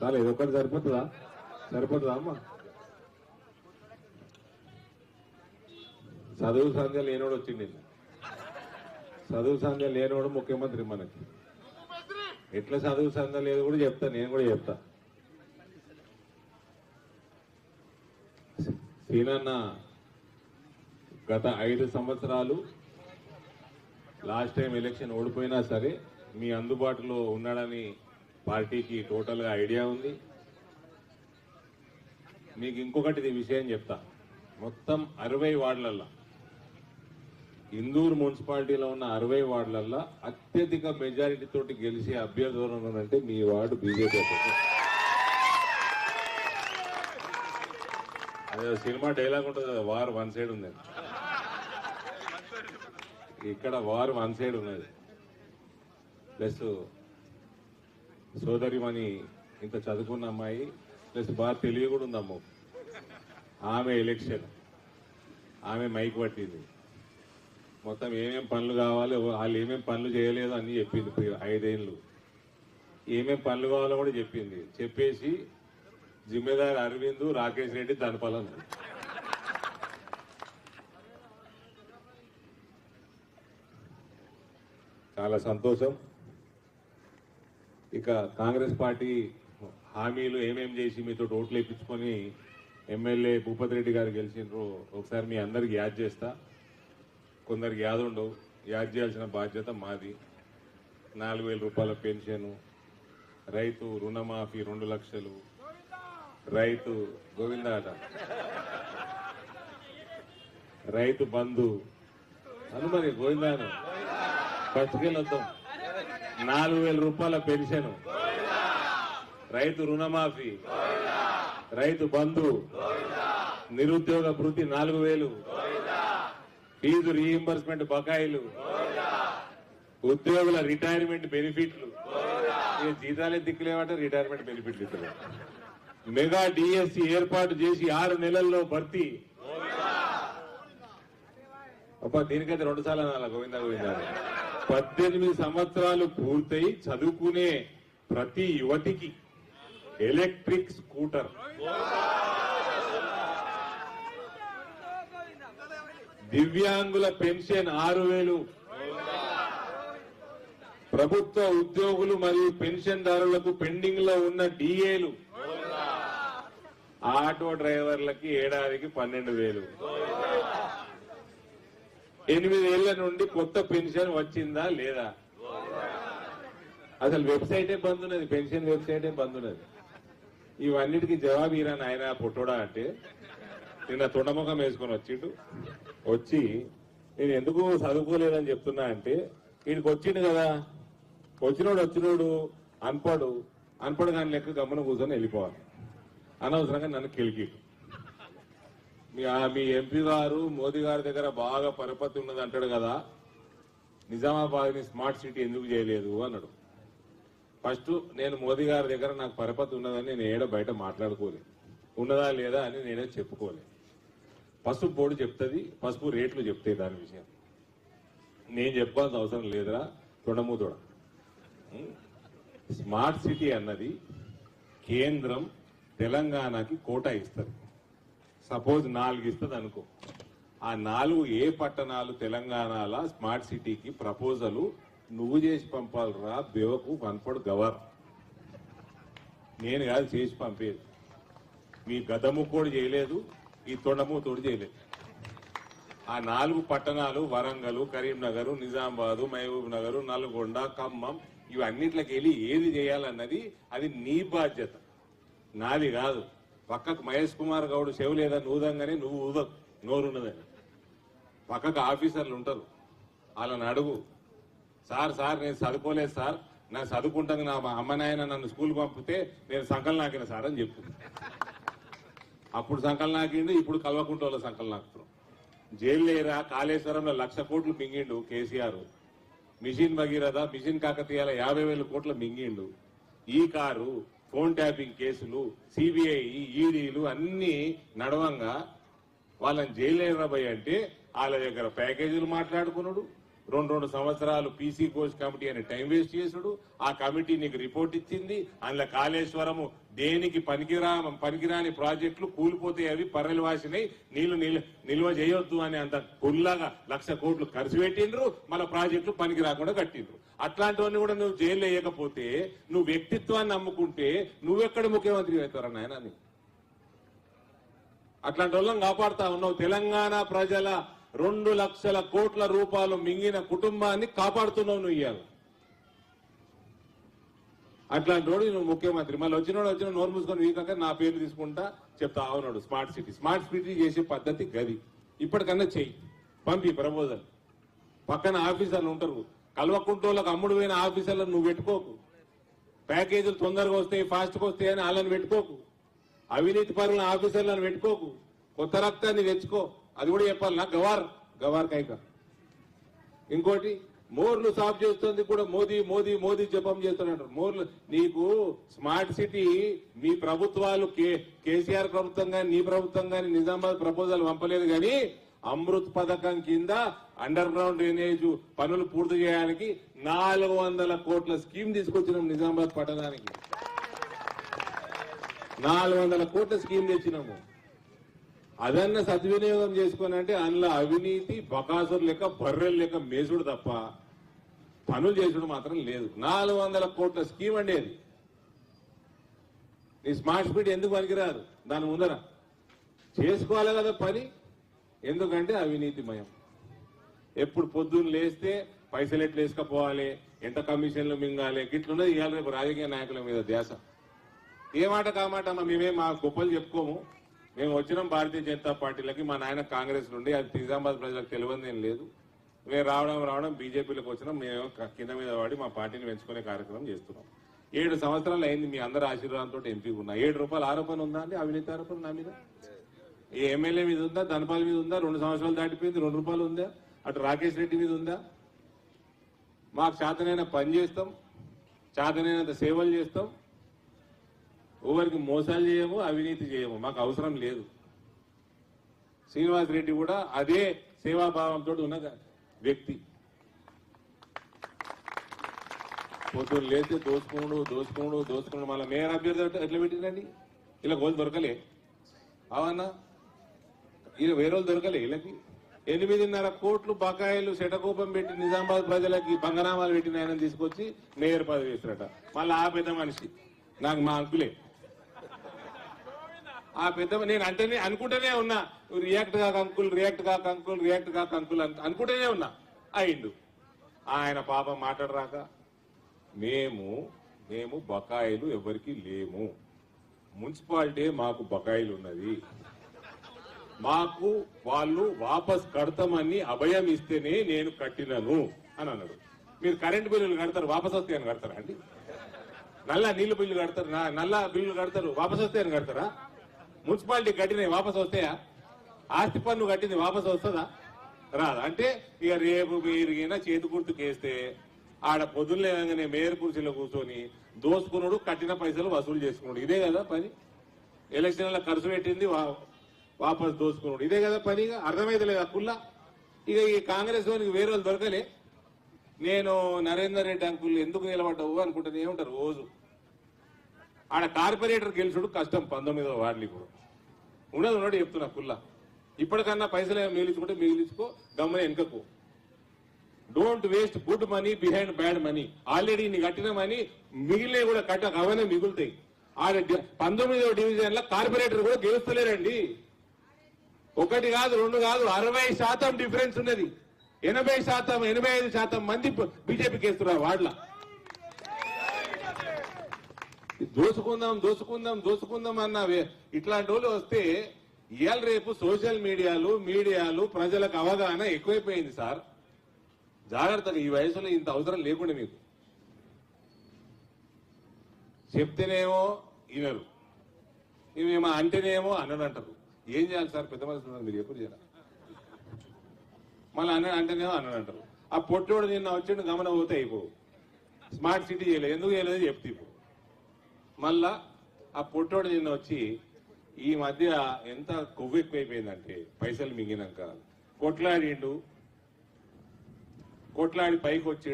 చాలా ఇదొక్కటి సరిపోతుందా? సరిపోతుందా అమ్మా? చదువు సంధ్య లేనోడు వచ్చింది. చదువు సంధ్య లేనోడు ముఖ్యమంత్రి మనకి. ఎట్లా చదువు సంధ్య లేదు కూడా చెప్తా, నేను కూడా చెప్తా. సీనన్న గత 5 సంవత్సరాలు లాస్ట్ టైం ఎలక్షన్ ఓడిపోయినా సరే మీ అందుబాటులో ఉన్నాడని పార్టీకి టోటల్ గా ఐడియా ఉంది. మీకు ఇంకొకటి విషయం చెప్తా. మొత్తం 60 వార్డులల్లో, ఇందూరు మున్సిపాలిటీలో ఉన్న 60 వార్డులల్లో అత్యధిక మెజారిటీ తోటి గెలిచే అభ్యర్థి ఉన్నారంటే మీ వార్డు బీజేపీ. అదే సినిమా డైలాగ్ ఉంటుంది కదా, వార్ వన్ సైడ్ ఉంది. ఇక్కడ వార్ వన్ సైడ్ ఉన్నది. ప్లస్ సోదరిమణి ఇంత చదువుకున్న అమ్మాయి, ప్లస్ బాగా తెలివి కూడా ఉంది అమ్మ. ఆమె ఎలక్షన్, ఆమె మైక్ పట్టింది. మొత్తం ఏమేం పనులు కావాలి, వాళ్ళు ఏమేం పనులు చేయలేదు అని చెప్పింది. 5 ఏళ్ళు ఏమేం పనులు కావాలో కూడా చెప్పింది. చెప్పేసి జిమ్మేదారు అరవింద్, రాకేష్ రెడ్డి ధనపాలన్. చాలా సంతోషం. ఇక కాంగ్రెస్ పార్టీ హామీలు ఏమేం చేసి మీతో ఓట్లు ఇప్పించుకొని ఎమ్మెల్యే భూపతి రెడ్డి గారు గెలిచినారో ఒకసారి మీ అందరికి యాద్ చేస్తా. కొందరికి యాద్ ఉండవు, యాద్ చేయాల్సిన బాధ్యత మాది. 4,000 రూపాయల పెన్షన్, రైతు రుణమాఫీ 2 లక్షలు, రైతు గోవిందాట, రైతు బంధు అను మరి గోవిందాను పట్టుకెళ్ళొద్దాం. 4,000 రూపాయల పెన్షన్, రైతు రుణమాఫీ, రైతు బంధు, నిరుద్యోగ భృతి 4,000, ఫీజు రీయింబర్స్మెంట్ బకాయిలు, ఉద్యోగుల రిటైర్మెంట్ బెనిఫిట్లు. జీతాలే దిక్కులేమంటే రిటైర్మెంట్ బెనిఫిట్లు ఇస్తారు. మెగా డిఎస్సి ఏర్పాటు చేసి 6 నెలల్లో భర్తీ. అబ్బా దీనికైతే 2 సార్లు అనాల గోవిందా గోవిందా. 18 సంవత్సరాలు పూర్తయి చదువుకునే ప్రతి యువతికి ఎలక్ట్రిక్ స్కూటర్, దివ్యాంగుల పెన్షన్ 6,000, ప్రభుత్వ ఉద్యోగులు మరియు పెన్షన్దారులకు పెండింగ్ లో ఉన్న డిఏలు, ఆటో డ్రైవర్లకి ఏడాదికి 12,000. 8 ఏళ్ల నుండి కొత్త పెన్షన్ వచ్చిందా లేదా? అసలు వెబ్సైటే బంద్ ఉన్నది, పెన్షన్ వెబ్సైటే బంద్ ఉన్నది. ఇవన్నిటికీ జవాబు ఇరా నాయన పుట్టోడా అంటే నిన్న తొండముఖం వేసుకొని వచ్చి నేను ఎందుకు చదువుకోలేదని చెప్తున్నా అంటే, వీడికి వచ్చిండు కదా, వచ్చినోడు అన్పడు కానీ లెక్క గమ్మన కూర్చొని వెళ్ళిపోవాలి. అనవసరంగా నన్ను కెలికిడు. మీ ఎంపీ గారు మోదీ గారి దగ్గర బాగా పరపతి ఉన్నది అంటాడు కదా, నిజామాబాద్ ని స్మార్ట్ సిటీ ఎందుకు చేయలేదు అన్నాడు. ఫస్ట్ నేను మోదీ గారి దగ్గర నాకు పరపతి ఉన్నదని నేను ఏడో బయట మాట్లాడుకోలే, ఉన్నదా లేదా అని నేనే చెప్పుకోలే. పసుపు బోర్డు చెప్తుంది, పసుపు రేట్లు చెప్తాయి. దాని విషయం నేను చెప్పుకోవాల్సిన అవసరం లేదురా తొడముతోడ. స్మార్ట్ సిటీ అన్నది కేంద్రం తెలంగాణకి కోటా ఇస్తుంది. సపోజ్ 4 ఇస్తుంది అనుకో, ఆ 4 ఏ పట్టణాలు తెలంగాణలో స్మార్ట్ సిటీకి ప్రపోజల్ నువ్వు చేసి పంపాలరా బేవకు కనపడు గవర్. నేను కాదు చేసి పంపేది. మీ గదముకోడు చేయలేదు, ఈ తొండమూతోడు చేయలేదు. ఆ 4 పట్టణాలు వరంగల్, కరీంనగర్, నిజామాబాద్, మహబూబ్ నగర్, నల్గొండ, ఖమ్మం ఇవన్నిట్లకి వెళ్ళి ఏది చేయాలన్నది అది నీ బాధ్యత, నాది కాదు. పక్కకు మహేష్ కుమార్ గౌడ్ చెవు లేదా ఊదంగానే నువ్వు ఊదకు, నోరున్నదని. పక్కకు ఆఫీసర్లు ఉంటారు, వాళ్ళని అడుగు. సార్ నేను చదువుకోలేదు సార్, నాకు చదువుకుంటాను, నా అమ్మ నాయన నన్ను స్కూల్ పంపితే నేను సంకల్ నాకిన సార్ అని చెప్పు. అప్పుడు సంకల్ నాకిండు, ఇప్పుడు కల్వకుంటలో సంకల్ నాకుతున్నాం. జైలు లేరా కాళేశ్వరంలో 1,00,000 కోట్లు మింగిండు కేసీఆర్. మిషన్ భగీరథ, మిషన్ కాకతీయాల 50,000 కోట్ల మింగిండు. ఈ కారు, ఫోన్ ట్యాపింగ్ కేసులు, సిబిఐ, ఈడీలు అన్ని నడవంగా వాళ్ళని జైలు లేరాబోయ్ అంటే వాళ్ళ దగ్గర ప్యాకేజీలు మాట్లాడుకున్నాడు, రెండు సంవత్సరాలు పీసీ కోర్స్ కమిటీ అని టైం వేస్ట్ చేసుడు. ఆ కమిటీ నీకు రిపోర్ట్ ఇచ్చింది. అందులో కాళేశ్వరము దేనికి పనికిరాని ప్రాజెక్టులు కూలిపోతాయి, అవి పర్రెలు వాసినాయి, నీళ్లు నిల్వ చేయొద్దు అని అంత పుల్లాగా 1,00,000 కోట్లు ఖర్చు పెట్టిండ్రు. మన ప్రాజెక్టులు పనికి రాకుండా కట్టిండ్రు. అట్లాంటివన్నీ కూడా నువ్వు జైలు వేయకపోతే, నువ్వు వ్యక్తిత్వాన్ని నమ్ముకుంటే నువ్వెక్కడ ముఖ్యమంత్రి అవుతారా నాయన? అట్లాంటి వాళ్ళని కాపాడుతా ఉన్నావు. తెలంగాణ ప్రజల 2,00,000 కోట్ల రూపాయలు మింగిన కుటుంబాన్ని కాపాడుతున్నావు నువ్వు ఇయ్యాలి. అట్లాంటి వాడు నువ్వు ముఖ్యమంత్రి. మళ్ళీ వచ్చిన నోరు మూసుకొని వీకాక నా పేరు తీసుకుంటా చెప్తా ఉన్నాడు. స్మార్ట్ సిటీ చేసే పద్ధతి గది. ఇప్పటికన్నా చెయ్యి, పంపి ప్రపోజల్. పక్కన ఆఫీసర్లు ఉంటారు, కల్వకుంటోళ్ళకు అమ్ముడు పోయిన ఆఫీసర్లను నువ్వు పెట్టుకోకు. ప్యాకేజీలు తొందరగా వస్తాయి, ఫాస్ట్గా వస్తాయి అని వాళ్ళని పెట్టుకోకు. అవినీతి పరుల ఆఫీసర్లను పెట్టుకోకు. కొత్త రక్తాన్ని తెచ్చుకో. అది కూడా చెప్పాలి నా గవార్ కైక. ఇంకోటి, మోర్లు సాఫ్ చేస్తుంది కూడా మోదీ మోదీ మోదీ జపం చేస్తున్నారు. మోర్లు నీకు స్మార్ట్ సిటీ మీ ప్రభుత్వాలు కేసీఆర్ ప్రభుత్వం కానీ నీ ప్రభుత్వం కానీ నిజామాబాద్ ప్రపోజల్ పంపలేదు. కానీ అమృత్ పథకం కింద అండర్ గ్రౌండ్ డ్రైనేజ్ పనులు పూర్తి చేయడానికి 400 కోట్ల స్కీమ్ తీసుకొచ్చినాం నిజామాబాద్ పట్టణానికి. 400 కోట్ల స్కీమ్ తెచ్చినాము. అదన్న సద్వినియోగం చేసుకోనంటే అందులో అవినీతి బకాసురు లెక్క బర్రెలు లెక్క మేసుడు తప్ప పనులు చేసుడు మాత్రం లేదు. 400 కోట్ల స్కీమ్ అండి అది. ఈ స్మార్ట్ సిటీ ఎందుకు పనికిరాదు? దాని ముందర చేసుకోవాలి కదా పని. ఎందుకంటే అవినీతిమయం. ఎప్పుడు పొద్దున్న లేస్తే పైసలు ఎట్లు వేసుకపోవాలి, ఎంత కమిషన్లు మింగాలి, గిట్లున్నది. ఇవాళ రేపు రాజకీయ నాయకుల మీద ధ్యాస. ఏ మాట కామాట మేమే మా గొప్పలు చెప్పుకోము. మేము వచ్చినాం భారతీయ జనతా పార్టీలకి. మా నాయన కాంగ్రెస్ నుండి, అది నిజామాబాద్ ప్రజలకు తెలియదు ఏం లేదు. మేము రావడం బీజేపీలోకి వచ్చినాం. మేము కింద మీద పడి మా పార్టీని పెంచుకునే కార్యక్రమం చేస్తున్నాం. 7 సంవత్సరాలు అయింది మీ అందరి ఆశీర్వాదంతో ఎంపీగా ఉన్నా. 7 రూపాయల ఆరోపణ ఉందా అండి? అవినీతి ఆరోపణ నా మీద, ఈ ఎమ్మెల్యే మీద ఉందా? ధనపాల్ మీద ఉందా? 2 సంవత్సరాలు దాటిపోయింది, 2 రూపాయలు ఉందా? అటు రాకేష్ రెడ్డి మీద ఉందా? మాకు చేతనైన పని చేస్తాం, చేతనైనంత సేవలు చేస్తాం. ఎవరికి మోసాలు చేయము, అవినీతి చేయము. మాకు అవసరం లేదు. శ్రీనివాస్ రెడ్డి కూడా అదే సేవాభావంతో ఉన్న వ్యక్తి. పొద్దున్న లేస్తే దోచుకున్నాడు. మళ్ళీ మేయర్ అభ్యర్థి ఎట్లా పెట్టిందండి? ఇలా గోలు దొరకలే అవన్నా, ఇలా వేరే వాళ్ళు దొరకలే. వీళ్ళకి 8.5 కోట్లు బకాయిలు శటకోపం పెట్టి నిజామాబాద్ ప్రజలకి పంగనామాలు పెట్టిన ఆయన తీసుకొచ్చి మేయర్ పదవి వేస్తారట. మళ్ళీ ఆ పెద్ద మనిషి నాకు మా అంకులే. ఆ పెద్ద నేను అంటేనే అనుకుంటూనే ఉన్నా, రియాక్ట్ కాక అంకుల్ అనుకుంటూనే ఉన్నా. అయిండు ఆయన పాపం మాట్లాడరాక. మేము బకాయిలు ఎవరికి లేము. మున్సిపాలిటీ మాకు బకాయిలు ఉన్నది. మాకు వాళ్ళు వాపస్ కడతామని అభయం ఇస్తేనే నేను కట్టినను అని అన్నాడు. మీరు కరెంటు బిల్లులు కడతారు, వాపస్ వస్తాయని కడతారా అండి? నల్ల నీళ్లు బిల్లు కడతారు, నల్ల బిల్లులు కడతారు, వాపస్ వస్తాయని కడతారా? మున్సిపాలిటీ కట్టినవి వాపస్ వస్తాయా? ఆస్తి పన్ను కట్టింది వాపస్ వస్తుందా? రాదు. అంటే ఇక రేపు మీరు చేతి గుర్తుకేస్తే ఆడ పొద్దున్నే మేయర్ కుర్చీలో కూర్చొని దోసుకున్నాడు, కట్టిన పైసలు వసూలు చేసుకున్నాడు. ఇదే కదా పని. ఎలక్షన్ల ఖర్చు పెట్టింది వాపస్ దోసుకున్నాడు. ఇదే కదా పనిగా. అర్థమైతే లేదా కుల్లా? ఇక ఈ కాంగ్రెస్ వారికి వేరే వాళ్ళు దొరకలే. నేను నరేందర్ రెడ్డి అంకుల్ ఎందుకు నిలబడ్డావు అనుకుంటాను. ఏముంటారు రోజు ఆడ కార్పొరేటర్ గెలుచుడు కష్టం. 19వ వార్డులు ఇప్పుడు ఉన్నది చెప్తున్నా కుల్లా. ఇప్పటికన్నా పైసలు ఏమో మిగిలించుకో, గమ్మని వెనుకకు. Don't waste good money behind bad money. Already నీ కట్టిన మనీ మిగిలిన కూడా అవనే మిగులుతాయి. ఆడ 19వ డివిజన్ లో కార్పొరేటర్ కూడా గెలుస్తలేరండి. 1 కాదు 2 కాదు, 60% డిఫరెన్స్ ఉన్నది. 80%, 85% మంది బీజేపీకి వేస్తున్నారు వార్డుల. దోసుకుందాం అన్న ఇట్లాంటి వాళ్ళు వస్తే ఇవాళ రేపు సోషల్ మీడియాలు ప్రజలకు అవగాహన ఎక్కువైపోయింది సార్. జాగ్రత్తగా. ఈ వయసులో ఇంత అవసరం లేకుండా మీకు చెప్తేనేమో వినరు, ఇవేమో అంటేనేమో అన్నదంటారు. ఏం చేయాలి సార్? పెద్ద మనుషులు మీరు ఎప్పుడు చేయాలి? మళ్ళీ అంటేనేమో అన్నదంటారు. ఆ పొట్టోడు నిన్న వచ్చి గమనం పోతే అయిపో. స్మార్ట్ సిటీ చేయలేదు, ఎందుకు చేయలేదు చెప్తే ఇప్పుడు. మళ్ళా ఆ పొట్టోడు నిన్న వచ్చి ఈ మధ్య ఎంత కొవ్వు ఎక్కువైపోయిందంటే పైసలు మింగినాక కొట్లాడిండు. కొట్లాడి పైకి వచ్చి